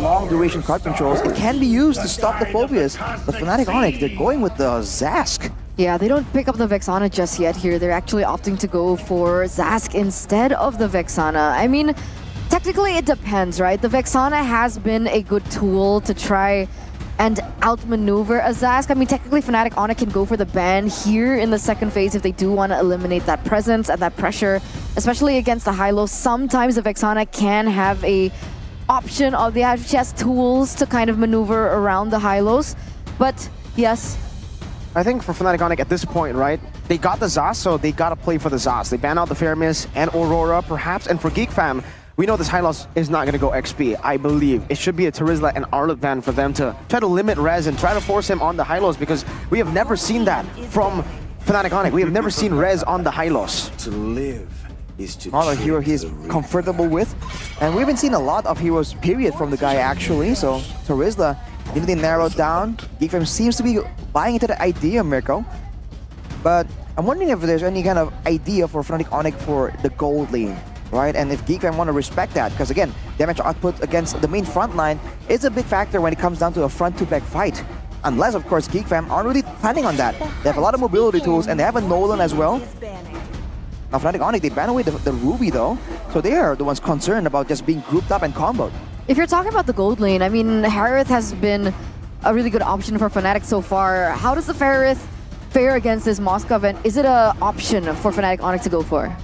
long duration card controls, it can be used to stop the Phobias. But Fnatic Onyx, they're going with the Zask. Yeah, they don't pick up the Vexana just yet here. They're actually opting to go for Zask instead of the Vexana. I mean, technically it depends, right? The Vexana has been a good tool to try and outmaneuver a Zask. I mean, technically Fnatic Onyx can go for the ban here in the second phase if they do want to eliminate that presence and that pressure, especially against the high-low. Sometimes the Vexana can have a option of the she has tools to kind of maneuver around the high-lows. But yes, I think for Fnatic Onyx at this point, right, they got the Zas, so they gotta play for the Zas. They ban out the Faramis and Aurora, perhaps, and for Geek Fam, we know this high loss is not gonna go XP, I believe. It should be a Terizla and Arlet ban for them to try to limit Rez and try to force him on the high lows, because we have never seen that from Fnatic Onyx. We have never seen Rez on the high lows. To live is to Not a hero he's comfortable with. And we haven't seen a lot of heroes, period, from the guy actually. So Terizla, even they narrowed down, Geek Fam seems to be buying into the idea, Mirko. But I'm wondering if there's any kind of idea for Fnatic Onyx for the gold lane, right? And if Geek Fam want to respect that, because again, damage output against the main front line is a big factor when it comes down to a front-to-back fight. Unless, of course, Geek Fam aren't really planning on that. They have a lot of mobility tools, and they have a Nolan as well. Now, Fnatic Onyx, they ban away the Ruby, though. So they are the ones concerned about just being grouped up and comboed. if you're talking about the gold lane, I mean, Harith has been a really good option for Fnatic so far. How does the Harith fare against this Moskov, and is it an option for Fnatic Onyx to go for?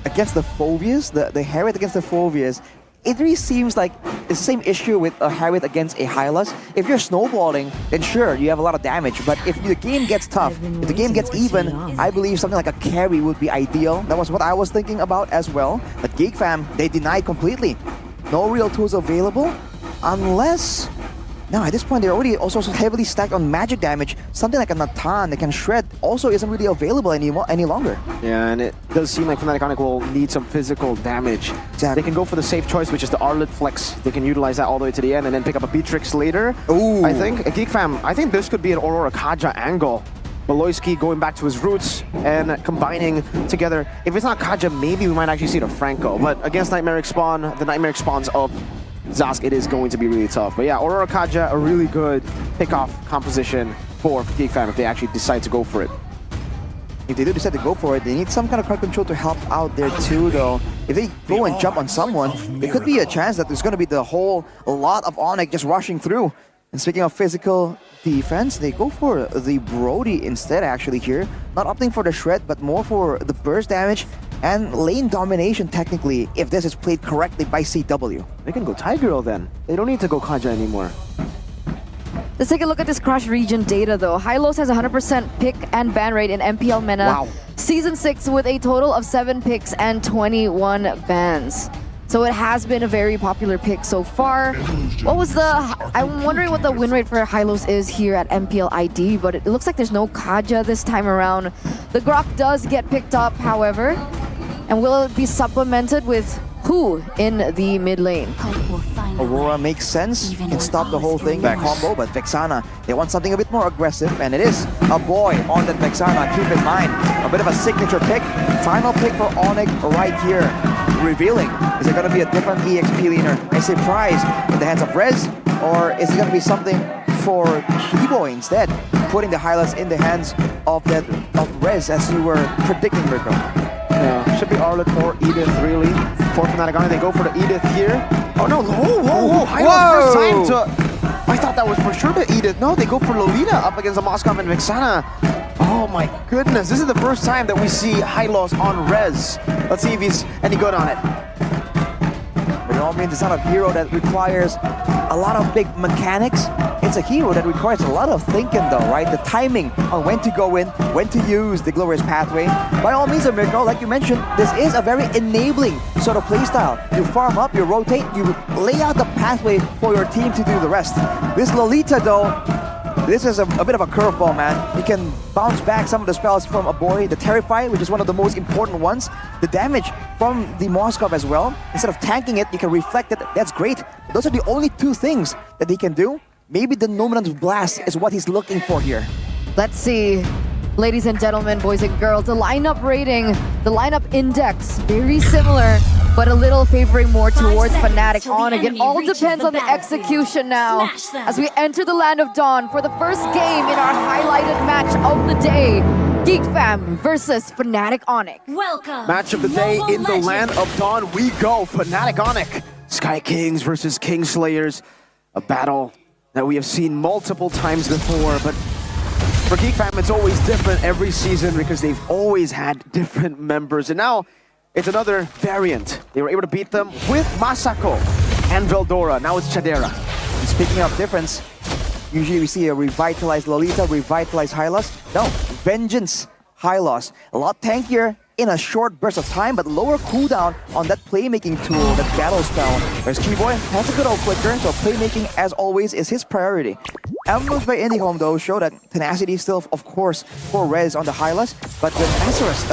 Against the Phobias, the Harith against the Phobias, it really seems like it's the same issue with a Harith against a Hylas. If you're snowballing, then sure, you have a lot of damage. But if the game gets tough, if the game gets even, I believe something like a carry would be ideal. That was what I was thinking about as well. But Geek Fam, they denied completely. No real tools available, unless... Now, at this point, they're already also so heavily stacked on magic damage. Something like a Natan that can shred also isn't really available any longer. Yeah, and it does seem like Fnatic Onyx will need some physical damage. Exactly. They can go for the safe choice, which is the Arlet Flex. They can utilize that all the way to the end and then pick up a Beatrix later. Ooh. I think, Geek Fam, I think this could be an Aurora Kaja angle. Beloyski going back to his roots and combining together. If it's not Kaja, maybe we might actually see the Franco. But against Nightmare Spawn, the Nightmare Spawns of Zask, it is going to be really tough. But yeah, Aurora Kaja, a really good pick-off composition for Geek Fam if they actually decide to go for it. If they do decide to go for it, they need some kind of crowd control to help out there too, though. If they go and jump on someone, there could be a chance that there's going to be the whole lot of Onyx just rushing through. And speaking of physical defense, they go for the Brody instead actually here. Not opting for the Shred, but more for the burst damage and lane domination technically, if this is played correctly by CW. They can go Tiger then. They don't need to go Kaja anymore. Let's take a look at this Crush region data though. Hylos has 100% pick and ban rate in MPL Mena. Wow. Season 6 with a total of 7 picks and 21 bans. So it has been a very popular pick so far. I'm wondering what the win rate for Hylos is here at Mpl Id, but it looks like there's no Kaja this time around. The Grok does get picked up, however, and will it be supplemented with who in the mid lane? Aurora makes sense, can stop the whole thing in combo, but Vexana, they want something a bit more aggressive, and it is a boy on that Vexana. Keep in mind, a bit of a signature pick. Final pick for Onyx right here. Revealing, is it going to be a different EXP laner? A surprise in the hands of Rez, or is it going to be something for Kibo instead? Putting the Hylas in the hands of Rez, as you were predicting, Mirko. Yeah, should be Arlet or Edith really. For Fnatic Onyx, they go for the Edith here. Oh no, whoa! Hylos first time to... I thought that was for sure the Edith. No, they go for Lolita up against the Moskov and Vexana. Oh my goodness, this is the first time that we see Hylos on Rez. Let's see if he's any good on it. By all means, it's not a hero that requires a lot of big mechanics. It's a hero that requires a lot of thinking though, right? The timing on when to go in, when to use the Glorious Pathway. By all means, Mirko, like you mentioned, this is a very enabling sort of playstyle. You farm up, you rotate, you lay out the pathway for your team to do the rest. This Lolita though, this is a bit of a curveball, man. You can bounce back some of the spells from Abori, the Terrify, which is one of the most important ones. The damage from the Moskov as well. Instead of tanking it, you can reflect it. That's great. But those are the only two things that he can do. Maybe the Nominant's Blast is what he's looking for here. Let's see. Ladies and gentlemen, boys and girls, the lineup rating, the lineup index, very similar but a little favoring more towards 5 seconds Fnatic till the Onic. It enemy all reaches depends the on the battlefield. execution now Smash them. as we enter the Land of Dawn for the first game in our highlighted match of the day. Geek Fam versus Fnatic Onic. Welcome. Match of the day Mobile in the Land Legends. of Dawn. We go. Fnatic Onic. Sky Kings versus Kingslayers. A battle that we have seen multiple times before, but for Geek Fam, it's always different every season because they've always had different members. And now it's another variant. They were able to beat them with Masako and Veldora. Now it's Chadera. And speaking of difference, usually we see a revitalized Lolita, revitalized Hylos. No, Vengeance Hylos. A lot tankier in a short burst of time, but lower cooldown on that playmaking tool, that battle spell. Whereas Keyboy has a good old flicker, so playmaking, as always, is his priority. Moves by IndieHome, though, show that tenacity is still, of course, for Rez on the Hylos, but with Azarus,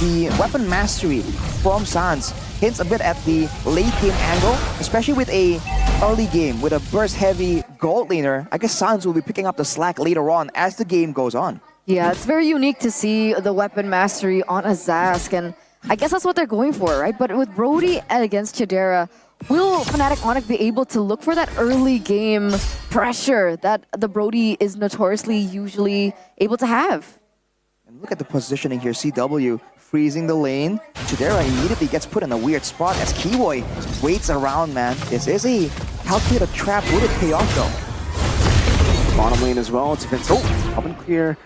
the weapon mastery from Sans hints a bit at the late game angle, especially with a early game, with a burst-heavy gold laner. I guess Sans will be picking up the slack later on as the game goes on. Yeah, it's very unique to see the weapon mastery on a Zask, and I guess that's what they're going for, right? But with Brody against Chidera, will Fnatic Onic be able to look for that early game pressure that the Brody is notoriously usually able to have? And look at the positioning here. CW freezing the lane. Chidera immediately gets put in a weird spot as Kiwoy waits around, man. This is a calculated trap. Would it pay off, though? Bottom lane as well. It's Vincent. Up and clear.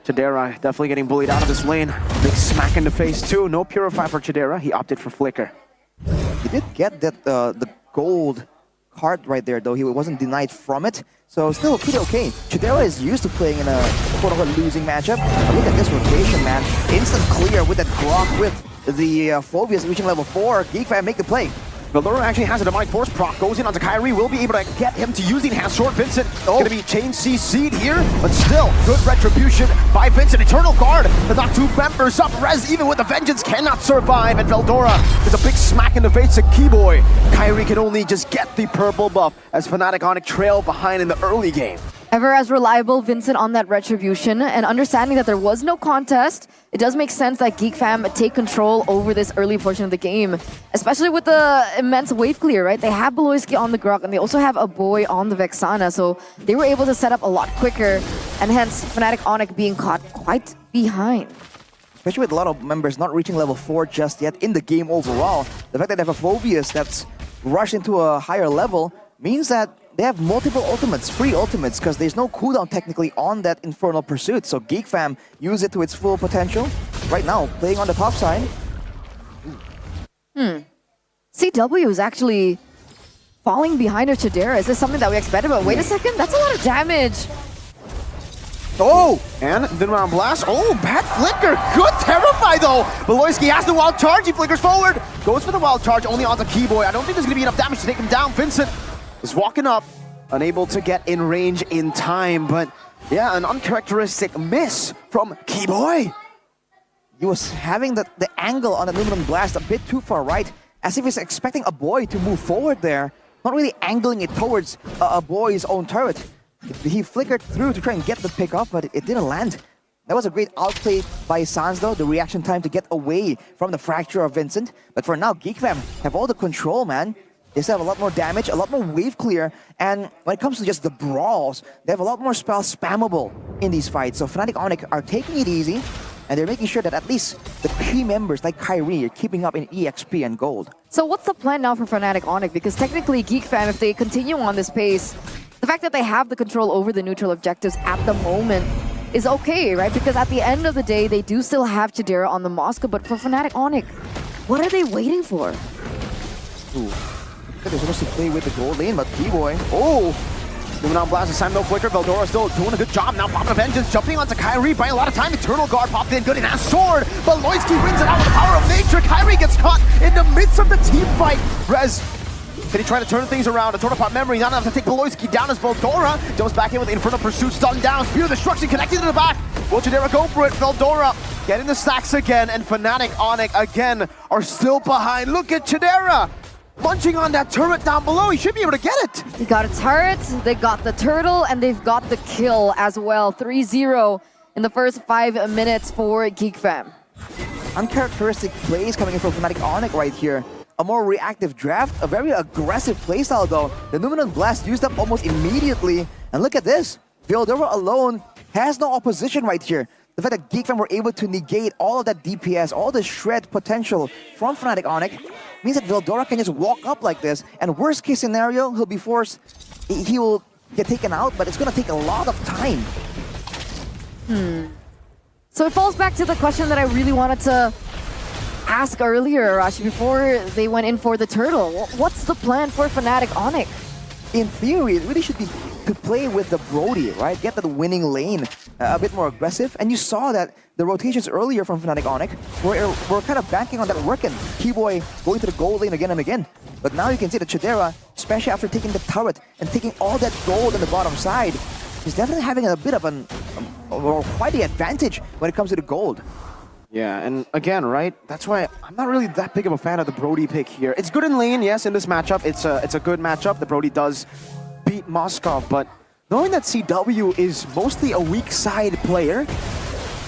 Chadera definitely getting bullied out of this lane. Big smack in the face too. No Purify for Chadera. He opted for Flicker. He did get that the gold card right there, though. He wasn't denied from it. So still pretty okay. Chidera is used to playing in a quote-unquote losing matchup. But look at this rotation, man. Instant clear with that Grok with the Phobias reaching level 4. Geek Fam make the play. Veldora actually has a Demonic Force proc, goes in onto Kyrie, will be able to get him to use the Enhanced Sword. Vincent gonna be chain CC'd here, but still, good retribution by Vincent. Eternal Guard to knock two members up. Rez, even with the Vengeance, cannot survive, and Veldora is a big smack in the face to Keyboy. Kyrie can only just get the purple buff as Fnatic Onic trail behind in the early game. Ever as reliable Vincent on that retribution, and understanding that there was no contest, it does make sense that Geek Fam take control over this early portion of the game, especially with the immense wave clear, right? They have Beloyski on the Grok, and they also have a boy on the Vexana, so they were able to set up a lot quicker, and hence Fnatic Onic being caught quite behind. Especially with a lot of members not reaching level 4 just yet in the game overall. The fact that they have a Phobias that's rushed into a higher level means that they have multiple ultimates, free ultimates, because there's no cooldown technically on that Infernal Pursuit. So Geek Fam use it to its full potential. Right now, playing on the top side. CW is actually falling behind her Chidera. Is this something that we expected? But wait a second, that's a lot of damage. Oh, and then round blast. Oh, bad flicker. Good Terrify though. Beloyski has the wild charge. He flickers forward. Goes for the wild charge only onto Keyboy. I don't think there's going to be enough damage to take him down. Vincent is walking up, unable to get in range in time. But yeah, an uncharacteristic miss from Keyboy. He was having the angle on the Aluminum Blast a bit too far right, as if he's expecting a boy to move forward there. Not really angling it towards a boy's own turret. He flickered through to try and get the pick up, but it didn't land. That was a great outplay by Sans, though, the reaction time to get away from the fracture of Vincent. But for now, Geek Fam have all the control, man. They still have a lot more damage, a lot more wave clear, and when it comes to just the brawls, they have a lot more spells spammable in these fights. So Fnatic Onic are taking it easy, and they're making sure that at least the key members like Kyrie are keeping up in EXP and gold. So what's the plan now for Fnatic Onic? Because technically, Geek Fam, if they continue on this pace, the fact that they have the control over the neutral objectives at the moment is okay, right? Because at the end of the day, they do still have Chidera on the Moscow, but for Fnatic Onic, what are they waiting for? Ooh. They're supposed to play with the gold lane, but Keyboy, Oh! Moving on blast, this time no flicker. Veldora still doing a good job. Now popping a Vengeance, jumping onto Kyrie, buying a lot of time. Eternal Guard popped in, good in Enhanced Sword. But Beloyski wins it out with the power of nature. Kyrie gets caught in the midst of the team fight. Rez, can he try to turn things around? A Total Pot memory, not enough to take Beloyski down as Veldora jumps back in with the Infernal Pursuit, stunned down. Spear of Destruction connected to the back. Will Chidera go for it? Veldora getting the stacks again, and Fnatic Onic again are still behind. Look at Chidera munching on that turret down below. He should be able to get it. They got a turret, they got the turtle, and they've got the kill as well. 3-0 in the first 5 minutes for Geek Fam. uncharacteristic plays coming in from Fnatic Onic right here. a more reactive draft, a very aggressive playstyle though. The Numinous Blast used up almost immediately. And look at this. Veldora alone has no opposition right here. The fact that Geek Fam were able to negate all of that DPS, all the shred potential from Fnatic Onic, means that Veldora can just walk up like this, and worst case scenario, he'll be forced, he will get taken out, but it's gonna take a lot of time. So it falls back to the question that I really wanted to ask earlier, Arashi, before they went in for the turtle. What's the plan for Fnatic Onic? In theory, it really should be to play with the Brody, right? Get the winning lane a bit more aggressive. And you saw that the rotations earlier from Fnatic Onic were kind of banking on that working. Keyboy going to the gold lane again and again. But now you can see that Chidera, especially after taking the turret and taking all that gold on the bottom side, is definitely having a bit of or quite the advantage when it comes to the gold. Yeah, and again, right, that's why I'm not really that big of a fan of the Brody pick here. It's good in lane, yes, in this matchup. It's a good matchup. The Brody does beat Moskov, but knowing that CW is mostly a weak side player,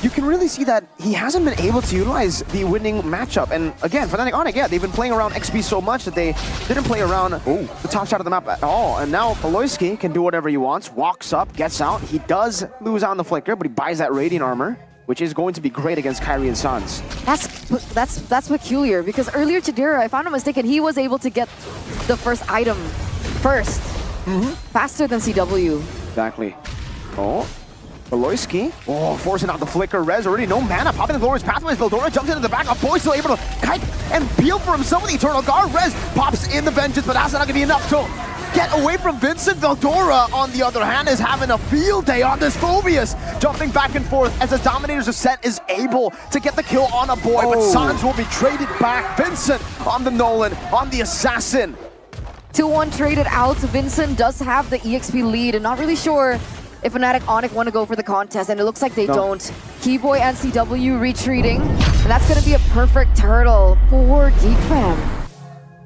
you can really see that he hasn't been able to utilize the winning matchup. And again, Fnatic Onic, yeah, they've been playing around XP so much that they didn't play around the top side of the map at all. And now Aloyski can do whatever he wants, walks up, gets out. He does lose out on the flicker, but he buys that Radiant armor, which is going to be great against Kairi and Sans. That's peculiar, because earlier Chidera, if I'm not mistaken, he was able to get the first item first. Faster than CW. Exactly. Oh, Aloyski. Oh, forcing out the flicker. Rez already no mana. Popping the Glorious Pathways. Veldora jumps into the back. A boy still able to kite and peel for himself with the Eternal Guard. Rez pops in the Vengeance, but that's not going to be enough to get away from Vincent. Veldora, on the other hand, is having a field day on this Phobius. Jumping back and forth as the Dominators of Set is able to get the kill on a boy, but Sans will be traded back. Vincent on the Nolan, on the Assassin. 2-1 traded out. Vincent does have the EXP lead, and not really sure if Fnatic Onic want to go for the contest, and it looks like they don't. Keyboy and CW retreating, and that's going to be a perfect turtle for Geek Fam.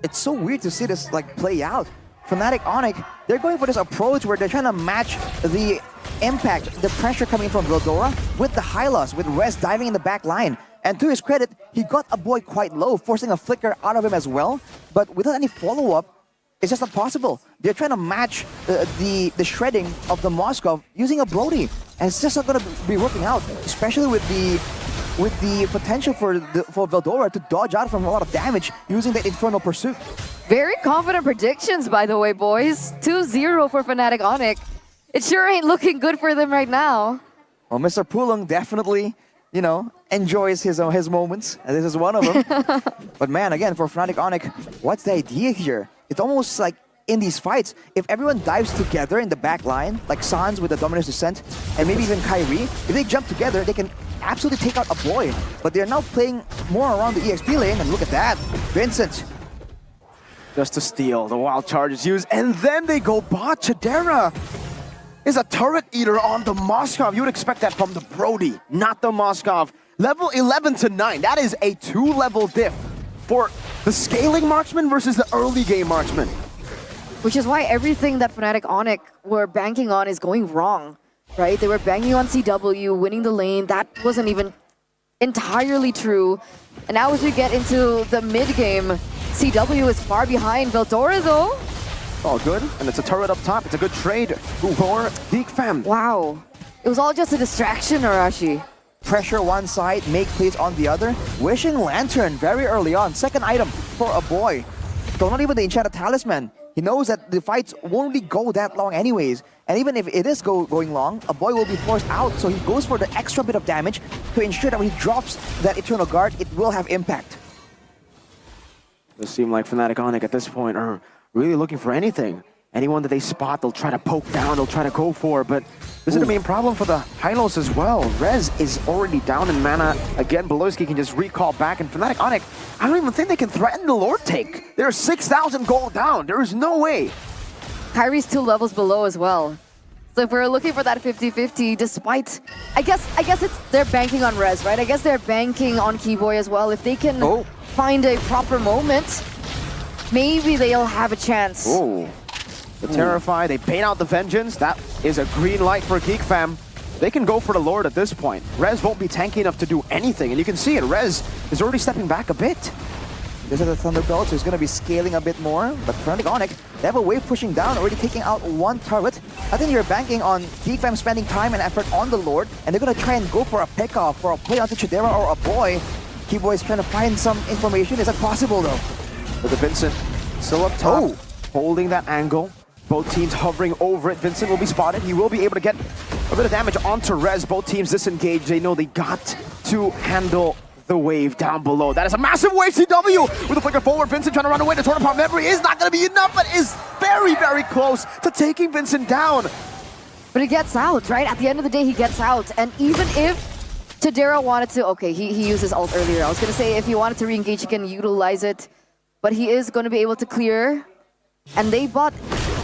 It's so weird to see this like play out. Fnatic Onic, they're going for this approach where they're trying to match the impact, the pressure coming from Veldora with the Hylos, with Rez diving in the back line. And to his credit, he got a boy quite low, forcing a flicker out of him as well. But without any follow-up, it's just not possible. They're trying to match the shredding of the Moskov using a Brody, and it's just not going to be working out, especially with the potential for Veldora to dodge out from a lot of damage using that Infernal Pursuit. Very confident predictions, by the way, boys. 2-0 for Fnatic Onic. It sure ain't looking good for them right now. Well, Mr. Pulung definitely, you know, enjoys his moments, and this is one of them. But man, again, for Fnatic Onic, what's the idea here? It's almost like in these fights, if everyone dives together in the back line, like Sans with the Dominus Descent, and maybe even Kairi, if they jump together, they can absolutely take out a boy. But they're now playing more around the EXP lane, and look at that, Vincent. Just to steal, the wild charge is used, and then they go bot. Chidera is a turret eater on the Moskov. You would expect that from the Brody, not the Moskov. Level 11 to 9, that is a 2-level diff for the scaling marksman versus the early game marksman. Which is why everything that Fnatic Onic were banking on is going wrong, right? They were banking on CW, winning the lane. That wasn't even entirely true. And now as we get into the mid-game, CW is far behind. Veldora, though. All good, and it's a turret up top. It's a good trade for Geek Fam. Wow. It was all just a distraction, Arashi. Pressure one side, make plays on the other. Wishing Lantern very early on. Second item for a boy. So not even the Enchanted Talisman. He knows that the fights won't really go that long anyways. And even if it is going long, a boy will be forced out. So he goes for the extra bit of damage to ensure that when he drops that Eternal Guard, it will have impact. It seems like Fnatic Onic at this point are really looking for anything. Anyone that they spot, they'll try to poke down, they'll try to go for. But this is the main problem for the Hylos as well. Rez is already down in mana. Again, Beloski can just recall back. And Fnatic Onic, I don't even think they can threaten the Lord Take. They're 6,000 gold down. There is no way. Kairi's 2 levels below as well. So if we're looking for that 50-50, despite... I guess they're banking on Rez, right? I guess they're banking on Keyboy as well. If they can find a proper moment, maybe they'll have a chance. Oh. The Terrify, they bait out the Vengeance. That is a green light for Geek Fam. They can go for the Lord at this point. Rez won't be tanky enough to do anything, and you can see it. Rez is already stepping back a bit. This is the Thunderbolt, so he's going to be scaling a bit more. But Fnatic Onyx, they have a wave pushing down, already taking out one turret. I think you're banking on Geek Fam spending time and effort on the Lord, and they're going to try and go for a pickoff, for a play onto Chidera or a boy. Keyboy is trying to find some information. Is that possible, though? But the Vincent still up top, holding that angle. Both teams hovering over it. Vincent will be spotted. He will be able to get a bit of damage onto Rez. Both teams disengage. They know they got to handle the wave down below. That is a massive wave. CW with a flicker forward. Vincent trying to run away. The Torn Apart Memory is not going to be enough, but is very, very close to taking Vincent down. But he gets out, right? At the end of the day, he gets out. And even if Chidera wanted to, okay, he used his ult earlier. I was going to say if he wanted to re-engage, he can utilize it. But he is going to be able to clear. And they bought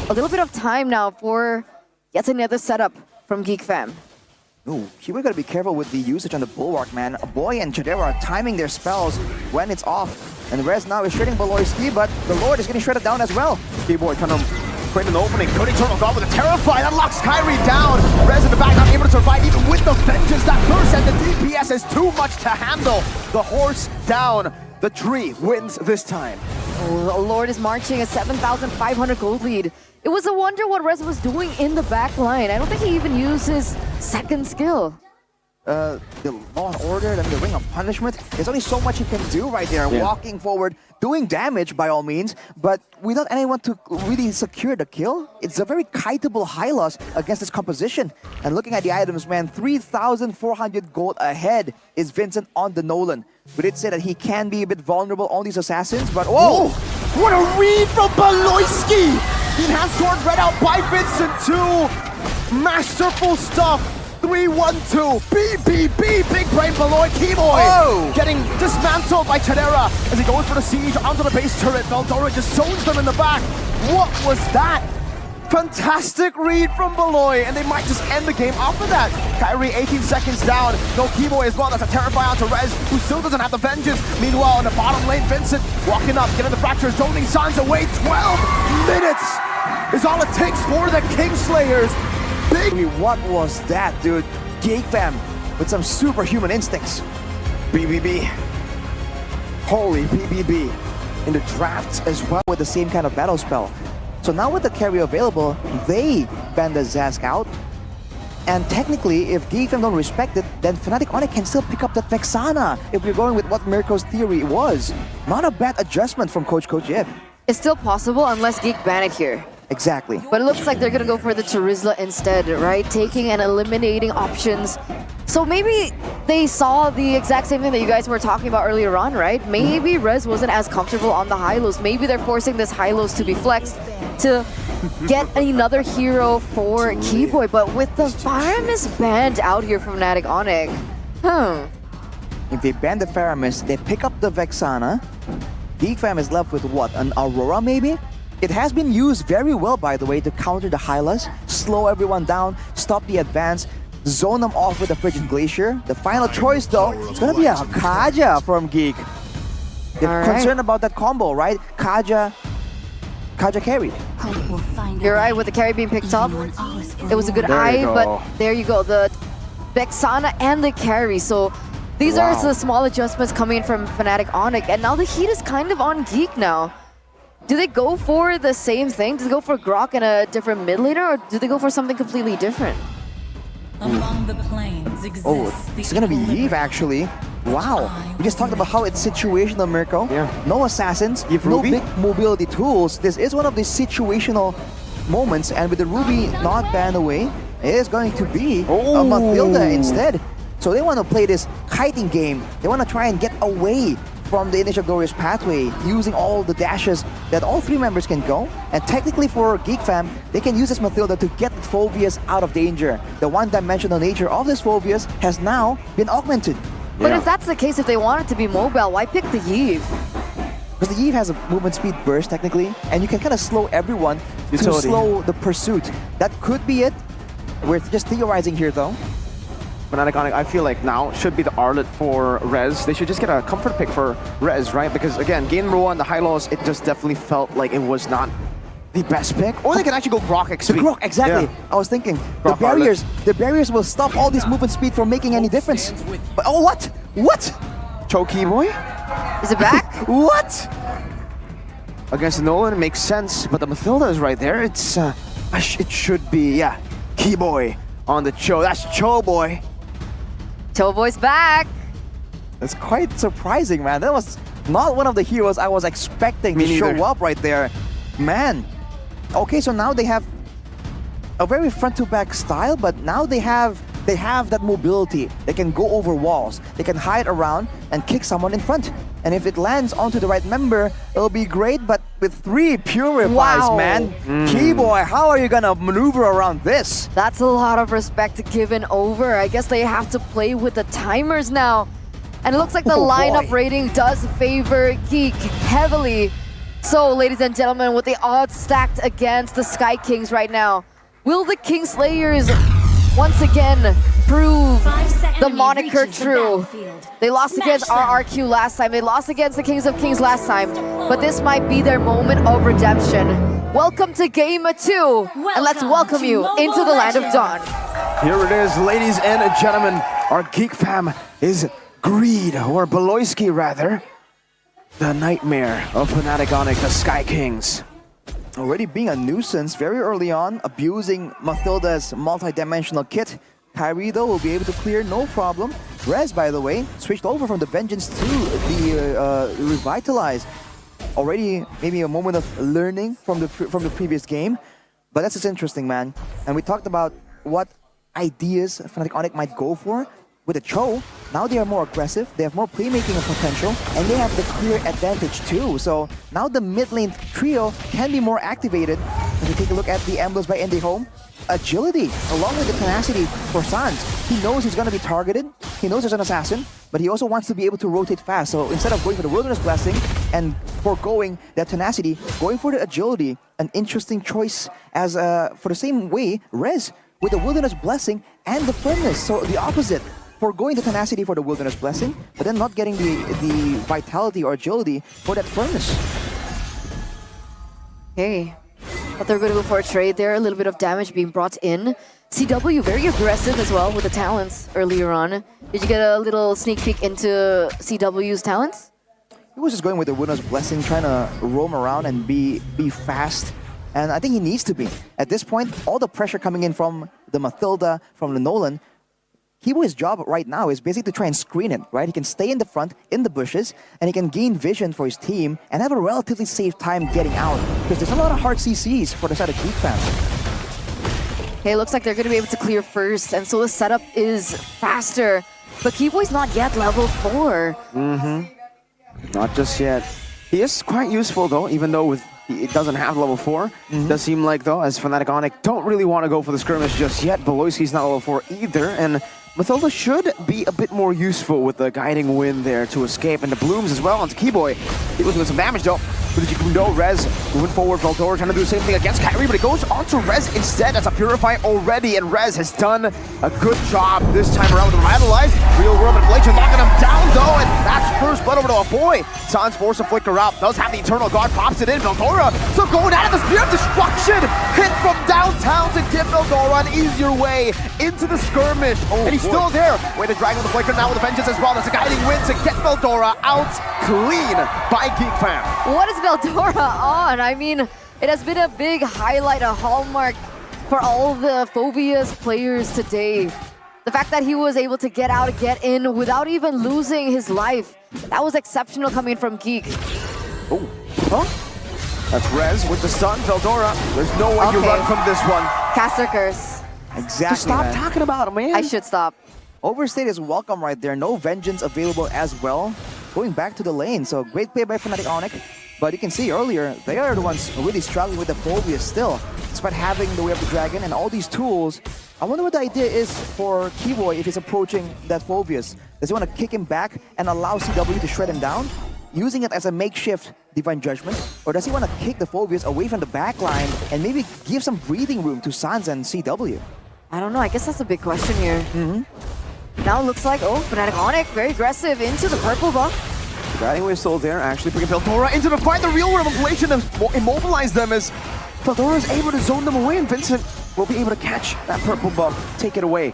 a little bit of time now for yet another setup from Geek Fam. Ooh, Keyboy gotta be careful with the usage on the Bulwark, man. Boy and Chidera are timing their spells when it's off. And Rez now is shredding Beloy's Ski, but the Lord is getting shredded down as well. Keyboy trying to create an opening. Good Eternal God with a Terrify. That locks Kyrie down. Rez in the back, not able to survive even with the Vengeance. That burst and the DPS is too much to handle. The horse down. The tree wins this time. Oh, Lord is marching a 7,500 gold lead. It was a wonder what Rez was doing in the back line. I don't think he even used his second skill. The Law and Order, then the Ring of Punishment. There's only so much he can do right there. Yeah. Walking forward, doing damage by all means, but without anyone to really secure the kill, it's a very kiteable high loss against this composition. And looking at the items, man, 3,400 gold ahead is Vincent on the Nolan. We did say that he can be a bit vulnerable on these assassins, but whoa! What a read from Beloyski! The enhanced sword read out by Vincent too. Masterful stuff. 3-1-2. BBB. Big brain Beloy. Keyboy getting dismantled by Chidera as he goes for the siege onto the base turret. Veldora just zones them in the back. What was that? Fantastic read from Beloy, and they might just end the game off of that. Kyrie 18 seconds down. No Keyboy as well. That's a Terrify onto Rez, who still doesn't have the Vengeance. Meanwhile, in the bottom lane, Vincent walking up, getting the Fracture, zoning Sansa away. 12 minutes is all it takes for the Kingslayers. Big. What was that, dude? Geek Fam with some superhuman instincts. BBB. Holy BBB. In the drafts as well with the same kind of battle spell. So now with the carry available, they ban the Zask out. And technically, if Geek Fam don't respect it, then Fnatic Onyx can still pick up that Vexana, if we're going with what Mirko's theory was. Not a bad adjustment from Coach Yip. It's still possible unless Geek ban it here. Exactly. But it looks like they're gonna go for the Charizla instead, right? Taking and eliminating options. So maybe they saw the exact same thing that you guys were talking about earlier on, right? Maybe Rez wasn't as comfortable on the Hylos. Maybe they're forcing this Hylos to be flexed to get another hero for Keyboy. But with the Faramis banned out here from Fnatic Onyx, If they ban the Faramis, they pick up the Vexana. Geek Fam is left with what? An Aurora maybe? It has been used very well, by the way, to counter the Hylas, slow everyone down, stop the advance, zone them off with the Frigid Glacier. The final choice, though, it's gonna be a Kaja from Geek. They're concerned about that combo, right? Kaja carried. you're right, with the carry being picked up, it was a good eye, but there you go, the Vexana and the carry. So these are the small adjustments coming in from Fnatic Onyx, and now the heat is kind of on Geek now. Do they go for the same thing? Do they go for Grok and a different mid laner, or do they go for something completely different? Among the planes exists It's gonna be Eve, actually. Wow. We just talked about how it's situational, Mirko. Yeah. No assassins, Eve no Ruby? big mobility tools. This is one of the situational moments, and with the Ruby not banned away, it is going to be a Mathilda instead. So they want to play this kiting game. They want to try and get away from the initial glorious pathway, using all the dashes that all three members can go. And technically for Geek Fam, they can use this Mathilda to get the Phobius out of danger. The one-dimensional nature of this Phobius has now been augmented. But if that's the case, if they want it to be mobile, why pick the Yve? Because the Eve has a movement speed burst technically, and you can kind of slow everyone to slow the pursuit. That could be it. We're just theorizing here though. Fnatic Onyx, I feel like now should be the Arlet for Rez. They should just get a comfort pick for Rez, right? Because again, Gain Roa and the Hylos, it just definitely felt like it was not the best pick. Or they can actually go Grok XP. The Grok, exactly. Yeah. I was thinking Grok the barriers will stop all this movement speed from making any difference. But oh, what? What? Choke Keyboy? Is it back? What? against the Nolan. It makes sense, but the Mathilda is right there. It's it should be, yeah, Keyboy on the Cho. That's Cho Boy. Cho Boy's back. That's quite surprising, man. That was not one of the heroes I was expecting Me to neither. show up right there. Man. Okay, so now they have a very front-to-back style, but now they have that mobility. They can go over walls. They can hide around and kick someone in front. And if it lands onto the right member, it'll be great, but with 3 purifies, Wow. man. Keyboy, how are you gonna maneuver around this? That's a lot of respect given over. I guess they have to play with the timers now. And it looks like the Oh, lineup boy. rating does favor Geek heavily. So, ladies and gentlemen, with the odds stacked against the Sky Kings right now, will the Kingslayers once again prove the moniker true? They lost against RRQ last time. They lost against the Kings of Kings last time. But this might be their moment of redemption. Welcome to Game 2. And let's welcome you into the Land of Dawn. Here it is, ladies and gentlemen. Our Geek Fam is Greed, or Beloyski rather. The nightmare of Fnatic Onic, the Sky Kings. Already being a nuisance very early on, abusing Mathilda's multi-dimensional kit. Kyrie, though, will be able to clear no problem. Rez, by the way, switched over from the Vengeance to the Revitalize. Already maybe a moment of learning from the previous game. But that's just interesting, man. And we talked about what ideas Fnatic Onic might go for. With the Cho, now they are more aggressive, they have more playmaking potential, and they have the clear advantage too. So now the mid lane trio can be more activated. If you take a look at the emblems by Indie Home, agility along with the tenacity for Sans. He knows he's going to be targeted, he knows there's an assassin, but he also wants to be able to rotate fast. So instead of going for the Wilderness Blessing and foregoing that tenacity, going for the agility, an interesting choice as for the same way, Rez with the Wilderness Blessing and the Firmness. So the opposite. Foregoing the tenacity for the Wilderness Blessing, but then not getting the vitality or agility for that Firmness. Okay. But they're going to go for a trade there. A little bit of damage being brought in. CW very aggressive as well with the talents earlier on. Did you get a little sneak peek into CW's talents? He was just going with the Wilderness Blessing, trying to roam around and be fast. And I think he needs to be. At this point, all the pressure coming in from the Mathilda, from the Nolan, Keyboy's job right now is basically to try and screen it, right? He can stay in the front, in the bushes, and he can gain vision for his team and have a relatively safe time getting out. Because there's a lot of hard CCs for the side of Geek Fam. Okay, looks like they're going to be able to clear first, and so the setup is faster. But Keyboy's not yet level 4. Not just yet. He is quite useful though, even though it doesn't have level 4. Does seem like though, as Fnatic Onic don't really want to go for the skirmish just yet. Beloyski's not level 4 either, and Mathilda should be a bit more useful with the guiding wind there to escape, and the blooms as well onto Keyboy. He was doing some damage though. With the Jikundo, Rez moving forward, Veldora trying to do the same thing against Kyrie, but it goes onto Rez instead. That's a Purify already, and Rez has done a good job this time around with the Revitalize. Real world manipulation locking him down though, and that's first blood over to a boy. Sans force a flicker out, does have the Eternal Guard, pops it in. Veldora still going out of the Spear of Destruction, hit from downtown to give Veldora an easier way into the skirmish, and he's still there. Way to drag on the flicker now with the Vengeance as well. That's a guiding wind to get Veldora out clean by Geek Fam. What is Veldora on? I mean, it has been a big highlight, a hallmark for all the Phobia's players today. The fact that he was able to get out and get in without even losing his life, that was exceptional coming from Geek. Oh, huh? That's Rez with the stun. Veldora, there's no way you Okay. run from this one. Caster Curse. Exactly, Just stop man. talking about him, man. I should stop. Overstate is welcome right there. No Vengeance available as well. Going back to the lane, so great play by Fnatic Onic. But you can see earlier, they are the ones really struggling with the Phobia still. Despite having the Way of the Dragon and all these tools, I wonder what the idea is for Keyboy if he's approaching that Phobius. Does he want to kick him back and allow CW to shred him down, using it as a makeshift Divine Judgment? Or does he want to kick the Phobius away from the back line and maybe give some breathing room to Sans and CW? I don't know, I guess that's a big question here. Now it looks like, Fnatic Onic, very aggressive into the purple buff. Guiding Wave still there, actually bringing Veldora into the fight. The real world manipulation has immobilized them as Veldora is able to zone them away, and Vincent will be able to catch that purple buff, take it away.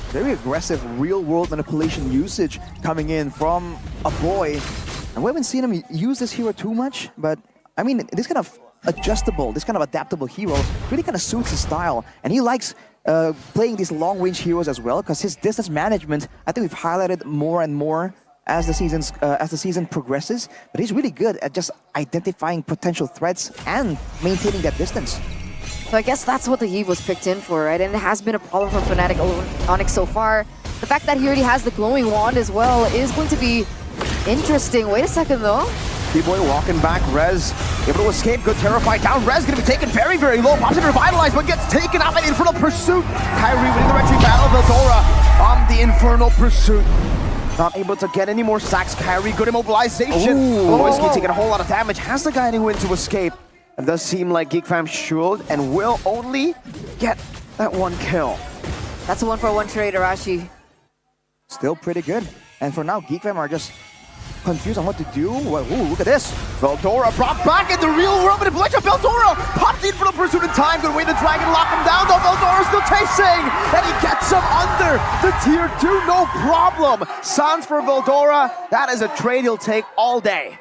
Very aggressive real-world manipulation usage coming in from a boy. And we haven't seen him use this hero too much, but I mean, this kind of adjustable, this kind of adaptable hero really kind of suits his style. And he likes playing these long-range heroes as well, because his distance management, I think we've highlighted more and more as the season progresses. But he's really good at just identifying potential threats and maintaining that distance. So I guess that's what the Eve was picked in for, right? And it has been a problem for Fnatic Onyx so far. The fact that he already has the glowing wand as well is going to be interesting. Wait a second though. B-Boy walking back, Rez able to escape, good Terrify down. Rez gonna be taken very, very low, pops into Revitalize, but gets taken out by the Infernal Pursuit. Kyrie winning the retreat battle, Veldora on the Infernal Pursuit. Not able to get any more sacks, Kyrie, good immobilization. Loiski taking a whole lot of damage, has the guiding wind to escape. It does seem like Geek Fam should and will only get that one kill. That's a 1-for-1 trade, Arashi. Still pretty good. And for now, Geek Fam are just confused on what to do. Well, ooh, look at this. Veldora brought back in the real world, but Manipulation. Veldora pops in for the pursuit in time. Good way to drag and lock him down, though. Veldora still chasing, and he gets him under the tier 2, no problem. Sans for Veldora, that is a trade he'll take all day.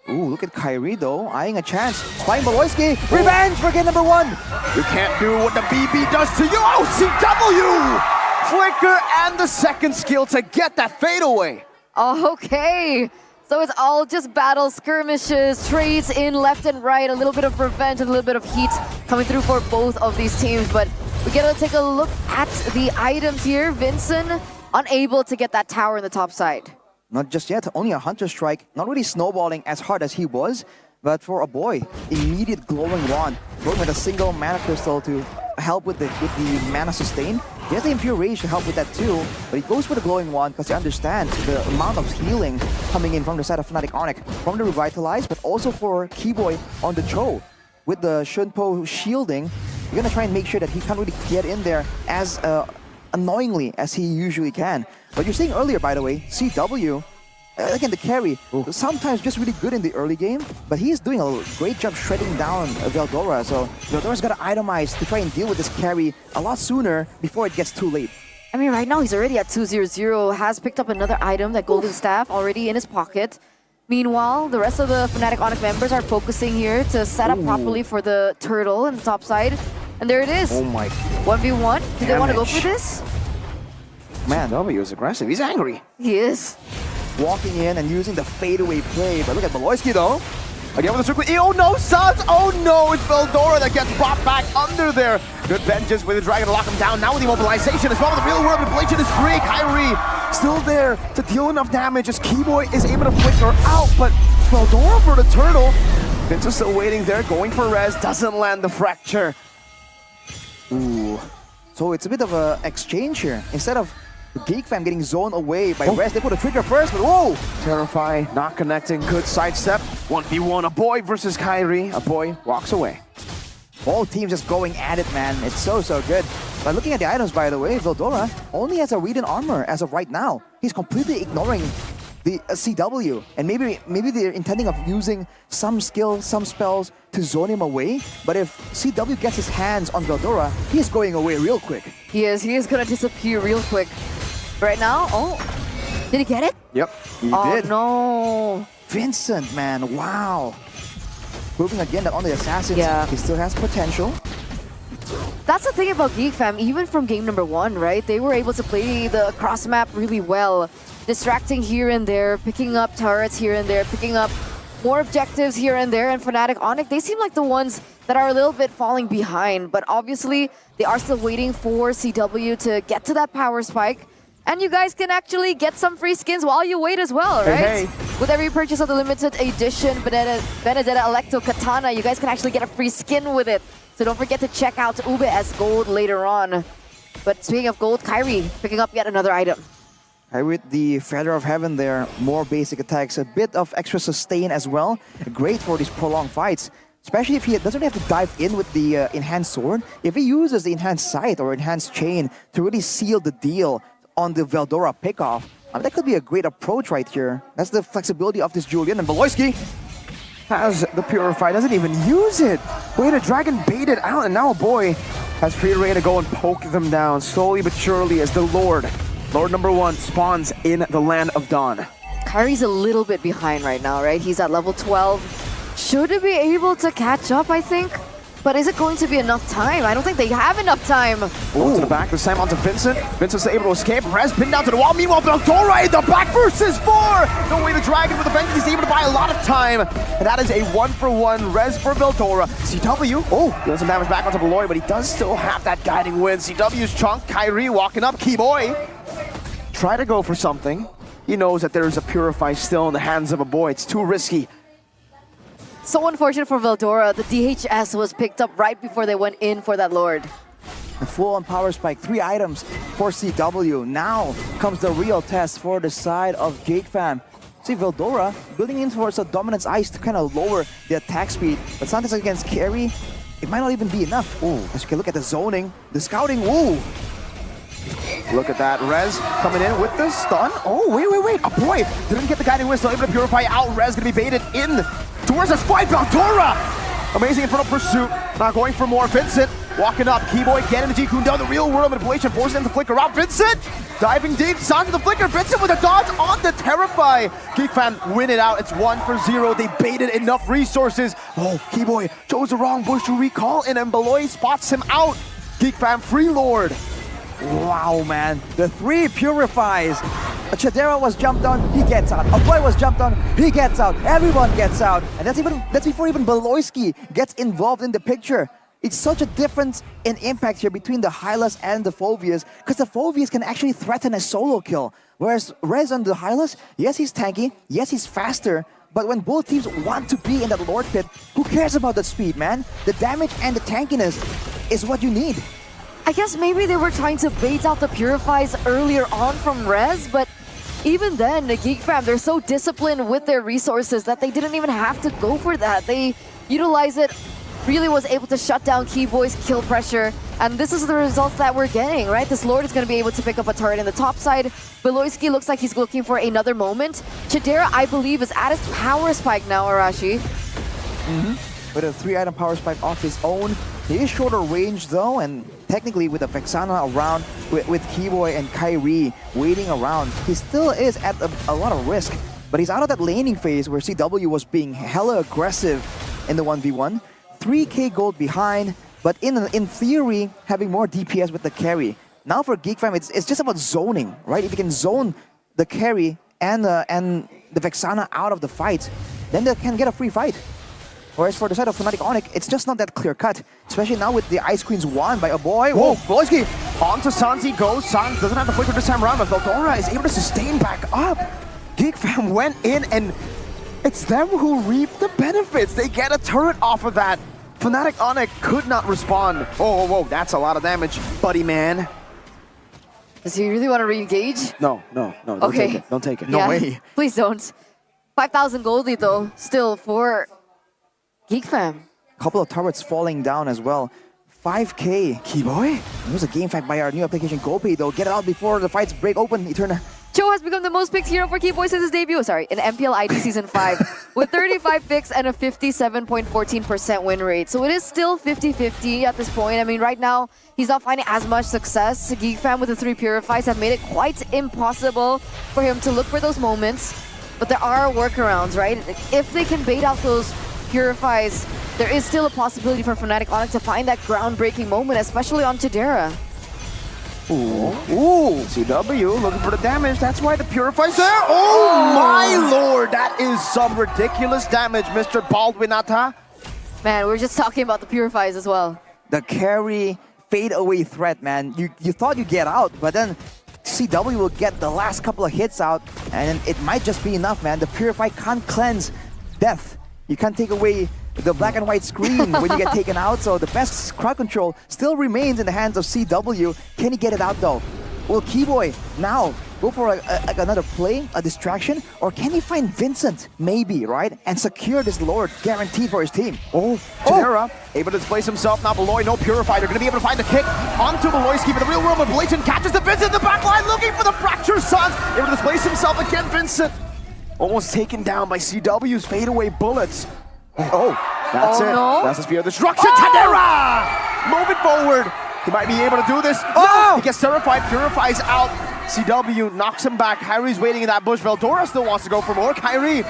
Ooh, look at Kyrie though, eyeing a chance. Spying Baloyski, revenge for game number 1. You can't do what the BB does to you. Oh, CW! Flicker and the second skill to get that fade away. Oh, okay. So it's all just battle skirmishes, trades in left and right, a little bit of revenge, and a little bit of heat coming through for both of these teams. But we get to take a look at the items here. Vincent unable to get that tower in the top side. Not just yet, only a Hunter Strike, not really snowballing as hard as he was, but for a boy, immediate glowing wand, going with a single mana crystal to help with the mana sustain. He has the Impure Rage to help with that too, but he goes for the glowing wand because he understands the amount of healing coming in from the side of Fnatic Onyx, from the Revitalize, but also for Keyboy on the Cho. With the Shunpo shielding, you're gonna try and make sure that he can't really get in there as annoyingly as he usually can. But you're saying earlier, by the way, CW, again, the carry, sometimes just really good in the early game, but he is doing a great job shredding down Veldora. So Veldora's got to itemize to try and deal with this carry a lot sooner before it gets too late. I mean, right now he's already at 2-0-0, has picked up another item, that Golden Staff, already in his pocket. Meanwhile, the rest of the Fnatic Onyx members are focusing here to set up properly for the turtle in the top side. And there it is. Oh my. 1v1. Do they want to go for this? Man, W is aggressive. He's angry. He is. Walking in and using the fadeaway play, but look at Baloyski though. Again with the circle. Oh no, Sans! Oh no, it's Veldora that gets brought back under there. Good vengeance with the dragon to lock him down. Now with the immobilization as well. The real world manipulation is free. Kyrie still there to deal enough damage as Keyboy is able to flicker out, but Veldora for the turtle. Vince is still waiting there, going for Rez, doesn't land the fracture. Ooh. So it's a bit of an exchange here. Instead of Geek Fam getting zoned away by Rez, they put a trigger first, but whoa! Terrify, not connecting, good sidestep. 1v1, a boy versus Kyrie. A boy walks away. All teams just going at it, man. It's so good. But looking at the items, by the way, Veldora only has a Read in Armor as of right now. He's completely ignoring the CW. And maybe they're intending of using some skills, some spells to zone him away. But if CW gets his hands on Veldora, he's going away real quick. He is going to disappear real quick. Right now, did he get it? Yep, He did. No. Vincent, man, wow. Proving again that on the Assassins, he still has potential. That's the thing about Geek Fam, even from game number 1, right? They were able to play the cross map really well, distracting here and there, picking up turrets here and there, picking up more objectives here and there, and Fnatic Onyx, they seem like the ones that are a little bit falling behind, but obviously they are still waiting for CW to get to that power spike. And you guys can actually get some free skins while you wait as well, right? Hey. With every purchase of the limited edition Benedetta Electo Katana, you guys can actually get a free skin with it. So don't forget to check out Ube as gold later on. But speaking of gold, Kyrie picking up yet another item. With the Feather of Heaven there, more basic attacks, a bit of extra sustain as well. Great for these prolonged fights. Especially if he doesn't have to dive in with the enhanced sword. If he uses the enhanced sight or enhanced chain to really seal the deal on the Veldora pickoff, that could be a great approach right here. That's the flexibility of this Julian. And Baloyski has the Purify, doesn't even use it. Way to dragon bait it out, and now a boy has free reign to go and poke them down slowly but surely as the Lord number 1 spawns in the Land of Dawn. Kyrie's a little bit behind right now, right? He's at level 12. should be able to catch up, I think. But is it going to be enough time? I don't think they have enough time. Ooh. To the back, this time onto Vincent. Vincent's able to escape. Rez pinned down to the wall. Meanwhile, Veldora in the back versus 4. No way the Dragon with the vengeance. He's able to buy a lot of time. And that is a 1-for-1 Rez for Veldora. CW, doing some damage back onto Beloy, but he does still have that guiding win. CW's chunk. Kyrie walking up. Keyboy. Try to go for something. He knows that there's a Purify still in the hands of a boy. It's too risky. So unfortunate for Veldora. The DHS was picked up right before they went in for that Lord. A full-on power spike, 3 items for CW. Now comes the real test for the side of Geek Fam. See, Veldora building in towards a Dominance Ice to kind of lower the attack speed. But sometimes against carry, it might not even be enough. Ooh, as you can look at the zoning, the scouting, ooh. Look at that, Rez coming in with the stun. Oh, wait. A boy didn't get the guiding whistle, able to purify out. Rez gonna be baited in towards this fight. Veldora! Amazing in front of pursuit. Not going for more. Vincent walking up. Keyboy getting the G-Kun down. The real world manipulation forcing him to flicker out. Vincent diving deep. Sans the flicker. Vincent with a dodge on the Terrify. Geek Fam win it out. It's 1-for-0. They baited enough resources. Oh, Keyboy chose the wrong bush to recall in, and Beloy spots him out. Geek Fam free Lord. Wow, man. The 3 purifies. A Chadera was jumped on, he gets out. A boy was jumped on, he gets out. Everyone gets out. And that's before even Beloyski gets involved in the picture. It's such a difference in impact here between the Hylas and the Phobias, because the Phobias can actually threaten a solo kill. Whereas Rez on the Hylas, yes, he's tanky, yes, he's faster, but when both teams want to be in that Lord Pit, who cares about the speed, man? The damage and the tankiness is what you need. I guess maybe they were trying to bait out the Purifies earlier on from Rez, but even then, the Geek Fam, they're so disciplined with their resources that they didn't even have to go for that. They utilized it, really was able to shut down Keyboy's kill pressure, and this is the results that we're getting, right? This Lord is going to be able to pick up a turret in the top side. Beloyski looks like he's looking for another moment. Chidera, I believe, is at his power spike now, Arashi. With a 3-item power spike off his own. He is shorter range though, and technically with the Vexana around, with Keyboy and Kyrie waiting around, he still is at a lot of risk. But he's out of that laning phase where CW was being hella aggressive in the 1v1. 3k gold behind, but in theory, having more DPS with the carry. Now for Geek Fam, it's just about zoning, right? If you can zone the carry and the Vexana out of the fight, then they can get a free fight. Whereas for the side of Fnatic Onic, it's just not that clear-cut. Especially now with the Ice Queens won by a boy. Whoa, Beloyski! Onto Sans he goes. Sans doesn't have the flicker this time around, but Veldora is able to sustain back up. Geek Fam went in, and it's them who reap the benefits. They get a turret off of that. Fnatic Onic could not respond. Whoa, that's a lot of damage, buddy man. Does he really want to re-engage? No, don't Okay. take it. Don't take it. Yeah, No way. Please don't. 5,000 goldie though, still for Geek Fam. Couple of turrets falling down as well. 5k. Keyboy? There's a game fact by our new application GoPay though. Get it out before the fights break open. Eterna. Cho has become the most picked hero for Keyboy since his debut, in Mpl Id Season 5, with 35 picks and a 57.14% win rate. So it is still 50-50 at this point. I mean, right now, he's not finding as much success. Geek Fam with the 3 Purifies have made it quite impossible for him to look for those moments. But there are workarounds, right? If they can bait out those Purifies, there is still a possibility for Fnatic Onic to find that groundbreaking moment, especially on Chidera. Ooh, CW looking for the damage. That's why the Purify's there. Oh my lord, that is some ridiculous damage, Mr. Baldwinata. Man, we're just talking about the Purifies as well. The carry fade away threat, man. You thought you'd get out, but then CW will get the last couple of hits out, and it might just be enough, man. The Purify can't cleanse death. You can't take away the black and white screen when you get taken out, so the best crowd control still remains in the hands of CW. Can he get it out though? Will Keyboy now go for another play, a distraction, or can he find Vincent, maybe, right? And secure this Lord, guaranteed for his team. Chidera able to displace himself. Now Beloy, no Purify. They're going to be able to find the kick onto Beloyski, but the real world manipulation catches the Vincent in the back line, looking for the fracture Sans. Able to displace himself again, Vincent. Almost taken down by CW's fadeaway bullets. That's it. No. That's the spear of destruction. Chidera! Moving forward. He might be able to do this. No! He gets terrified. Purifies out. CW knocks him back. Kyrie's waiting in that bush. Veldora still wants to go for more. Kyrie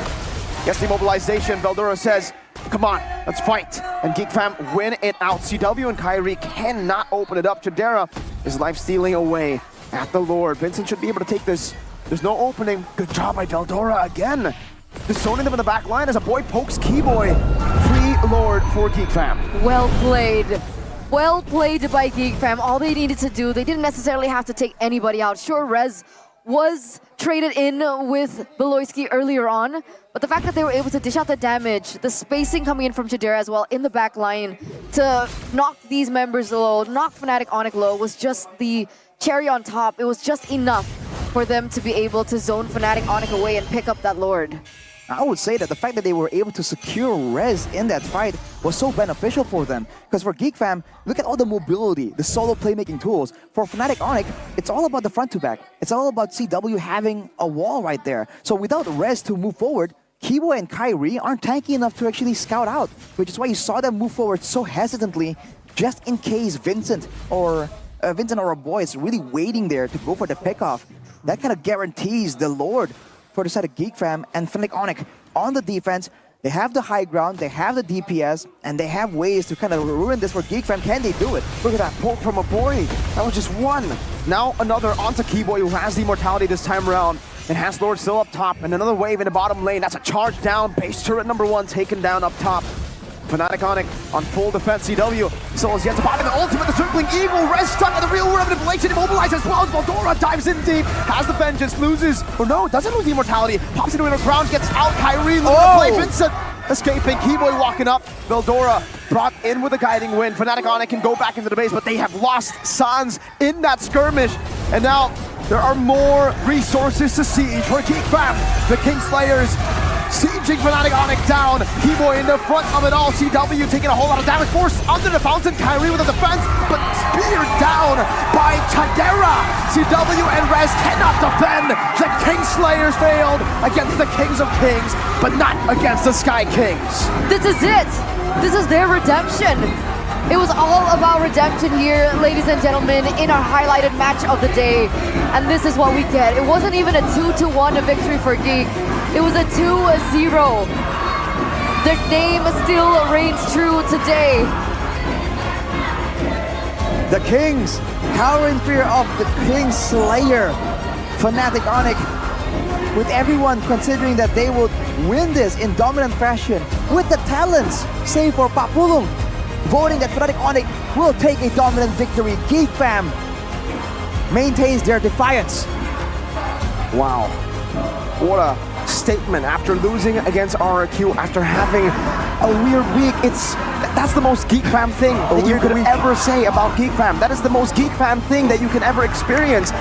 gets the immobilization. Veldora says, Come on, let's fight. And Geek Fam win it out. CW and Kyrie cannot open it up. Chidera is life stealing away at the Lord. Vincent should be able to take this. There's no opening. Good job by Veldora again. Disowning them in the back line as a boy pokes Keyboy. Free Lord for Geek Fam. Well played. Well played by Geek Fam. All they needed to do, they didn't necessarily have to take anybody out. Sure, Rez was traded in with Beloyski earlier on, but the fact that they were able to dish out the damage, the spacing coming in from Chidera as well in the back line to knock these members low, knock Fnatic Onic low was just the cherry on top. It was just enough for them to be able to zone Fnatic Onic away and pick up that Lord. I would say that the fact that they were able to secure Rez in that fight was so beneficial for them. Because for Geek Fam, look at all the mobility, the solo playmaking tools. For Fnatic Onic, it's all about the front to back. It's all about CW having a wall right there. So without Rez to move forward, Keyboy and Kyrie aren't tanky enough to actually scout out, which is why you saw them move forward so hesitantly, just in case Vincent or a boy is really waiting there to go for the pickoff. That kind of guarantees the Lord for the side of Geek Fam and Fnatic Onic on the defense. They have the high ground, they have the DPS, and they have ways to kind of ruin this for Geek Fam. Can they do it? Look at that poke from a boy. That was just one. Now another onto Keyboy who has the immortality this time around. And has Lord still up top. And another wave in the bottom lane. That's a charge down. Base turret number 1 taken down up top. Fnatic Onic on full defense. CW still has yet to bottom the ultimate. The circling eagle. Rez stuck at the real world manipulation. Immobilized as well as Veldora dives in deep. Has the vengeance. Loses. Or no, doesn't lose the immortality. Pops into the ground. Gets out. Kyrie looking to play. Vincent escaping. Keyboy walking up. Veldora brought in with a guiding wind. Fnatic Onic can go back into the base, but they have lost Sans in that skirmish. And now there are more resources to siege for Geek Fam. The Kingslayers sieging Fnatic Onic down. Keyboy in the front of it all. CW taking a whole lot of damage. Forced under the fountain. Kyrie with the defense, but speared down by Chidera. CW and Rez cannot defend. The Kingslayers failed against the Kings of Kings, but not against the Sky Kings. This is it. This is their redemption. It was all about redemption here, ladies and gentlemen, in our highlighted match of the day. And this is what we get. It wasn't even a 2-1 victory for Geek. It was a 2-0. Their name still reigns true today. The Kings, cower in fear of the Kingslayer. Fnatic Onic, with everyone considering that they would win this in dominant fashion with the talents, save for Papulung, voting that Fnatic Onic will take a dominant victory. Geek Fam maintains their defiance. Wow. What a statement after losing against RRQ, after having a weird week. That's the most Geek Fam thing that you could ever say about Geek Fam. That is the most Geek Fam thing that you can ever experience.